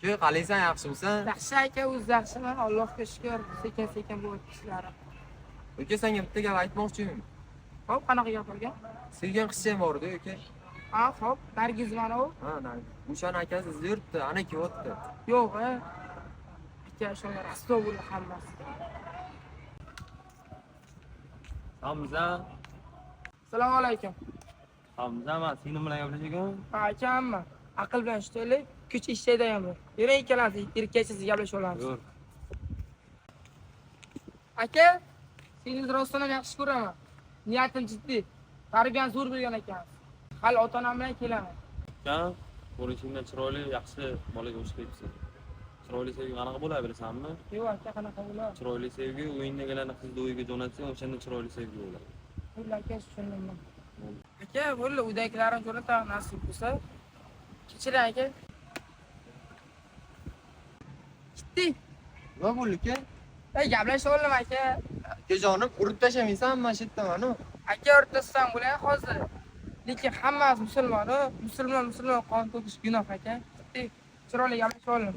Uka, qalaysan, yaxshimisan? Yaxshi aka, o'zi yaxshiman. Allohga shukr. Sekin-sekin bo'lyapti ishlarim. Uka, senga bitta gap aytmoqchiman. Xo'p, qanaqa gap ekan? Sevgan qizcham bor-ku, uka. Ha, xo'p, Nargiz mana u. Ha, o'shani akasi izlab yuribdi, ana kelyapti. Yo'q, aka, shunga rasto bo'ldi hammasi. Hamza, Assalomu alaykum. Hamza, men seni bilan gaplashayotgan. Ha, akammi? Aql bilan ishlaylik, kuch ishlaydi ham. Yuring ikkalasi, erkaksiz gaplashib olamiz. Yur. Aka, seni rostdan ham yaxshi ko'raman. Niyatim jiddiy. Tarbiyani zo'r bergan ekansiz. Hali ota-onam bilan kelaman. Kan, ko'rinishingdan chiroyli, yaxshi bolaga o'xshayapsan. Chiroyli sevgi qanaqa bo'ladi bilasanmi? Yo'q, aka, qanaqa bo'ladi? Chiroyli sevgi o'yindagilarni qizni uyiga jo'natsang, o'shanda chiroyli sevgi bo'ladi. Bo'ldi aka, tushundim. Aka, bo'ldi, uydagilarim jo'nataman nasib bo'lsa. Kechiring aka. Jiddiy. Nima bo'ldi, uka? Gaplashib oldim aka. Ukajonim, urib tashamaysanmi mana shu yerda mana? Aka o'rtasdan bo'lay hozir. Lekin hammasi musulmon qon to'kish gunoh aka. Chiroyli gaplashib oldim.